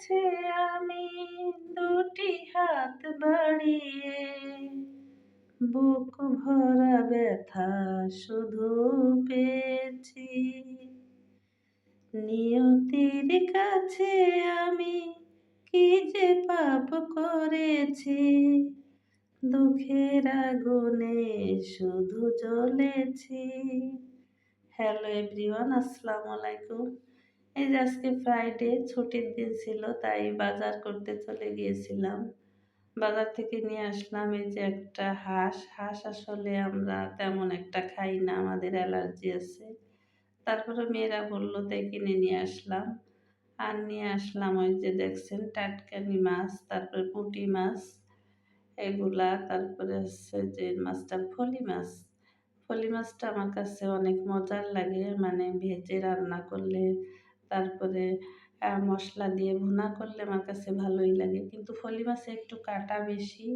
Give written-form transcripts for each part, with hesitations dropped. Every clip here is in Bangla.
কাছে আমি দুটি হাত বাড়িয়ে বুক ভরা ব্যথা শুধু পেয়েছি। নিয়তির কাছে আমি কি যে পাপ করেছি, দুঃখের আগুনে শুধু জ্বলেছি। হ্যালো এভরিওয়ান, আসসালামু আলাইকুম। এই যে আজকে ফ্রাইডে, ছুটির দিন ছিল, তাই বাজার করতে চলে গিয়েছিলাম। বাজার থেকে নিয়ে আসলাম এই যে একটা হাঁস। হাঁস আসলে আমরা তেমন একটা খাই না, আমাদের অ্যালার্জি আছে। তারপরে মেয়েরা বলল তাই কিনে নিয়ে আসলাম। আর নিয়ে আসলাম ওই যে দেখছেন টাটকানি মাছ, তারপরে পুঁটি মাছ এগুলা, তারপরে হচ্ছে যে মাছটা ফলি মাছ। ফলি মাছটা আমার কাছে অনেক মজার লাগে, মানে ভেজে রান্না করলে, তারপরে মশলা দিয়ে ভুনা করলে আমার কাছে ভালোই লাগে। কিন্তু ফলি মাছে একটু কাঁটা বেশি,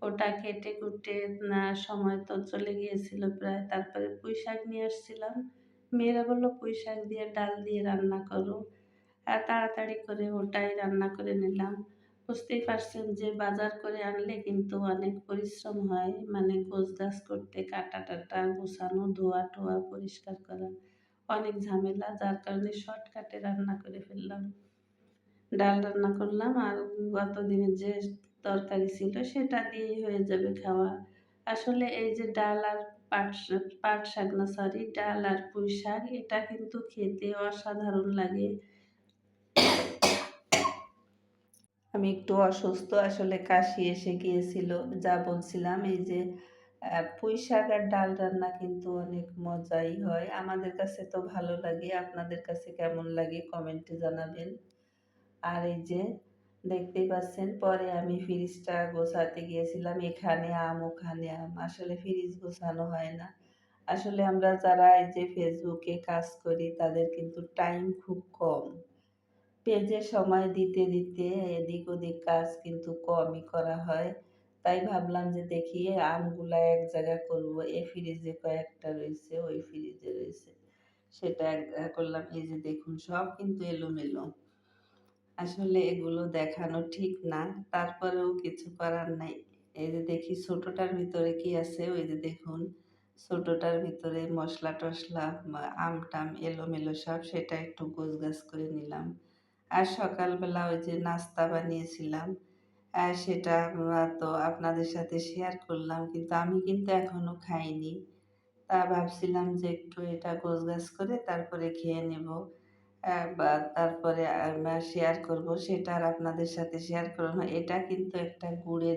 ওটা কেটে কুটে না সময় তো চলে গিয়েছিল প্রায়। তারপরে পুঁই শাক নিয়ে আসছিলাম, মেয়েরা বললো পুঁই শাক দিয়ে ডাল দিয়ে রান্না করো, আর তাড়াতাড়ি করে ওটাই রান্না করে নিলাম। বুঝতেই পারছেন যে বাজার করে আনলে কিন্তু অনেক পরিশ্রম হয়, মানে গোছগাছ করতে, কাটা টাটা গোছানো, ধোয়া টোয়া পরিষ্কার করা অনেক ঝামেলা, যার কারণে শর্টকাটে রান্না করে ফেললাম। ডাল রান্না করলাম, আর গত দিনের যে তরকারি ছিল সেটা দিয়েই হয়ে যাবে খাওয়া। আসলে এই যে ডাল আর পাট শাক না, সরি, ডাল আর পুঁই শাক, এটা কিন্তু খেতে অসাধারণ লাগে। আমি একটু অসুস্থ, আসলে কাশি এসে গিয়েছিল। যা বলছিলাম, এই যে পুঁই শাক আর ডাল রান্না কিন্তু অনেক মজাই হয়। আমাদের কাছে তো ভালো লাগে, আপনাদের কাছে কেমন লাগে কমেন্টে জানাবেন। আর এই যে দেখতেই পাচ্ছেন, পরে আমি ফ্রিজটা গোছাতে গিয়েছিলাম, এখানে আম ওখানে আম, আসলে ফ্রিজ গোছানো হয় না। আসলে আমরা যারা এই যে ফেসবুকে কাজ করি তাদের কিন্তু টাইম খুব কম, পেজে সময় দিতে দিতে এদিক ওদিক কাজ কিন্তু কমই করা হয়। তাই ভাবলাম যে দেখি আমগুলা এক জায়গায় করব, এই ফ্রিজে কয়েকটা রয়েছে, ওই ফ্রিজে রয়েছে, সেটা এক জায়গা করলাম। এই যে দেখুন সব কিন্তু এলোমেলো, আসলে এগুলো দেখানো ঠিক না, তারপরেও কিছু করার নাই। এই যে দেখি ছোটটার ভিতরে কি আছে, ওই যে দেখুন ছোটটার ভিতরে মশলা টশলা আম টাম এলোমেলো সব, সেটা একটু গোছগাছ করে নিলাম। আর সকালবেলা ওই যে নাস্তা বানিয়েছিলাম, সেটা তো আপনাদের সাথে শেয়ার করলাম, কিন্তু আমি কিন্তু এখনো খাইনি। তা ভাবছিলাম যে একটু এটা গোছগাছ করে তারপরে খেয়ে নেব, বা তারপরে শেয়ার করব, সেটা আর আপনাদের সাথে শেয়ার করব না। এটা কিন্তু একটা গুড়ের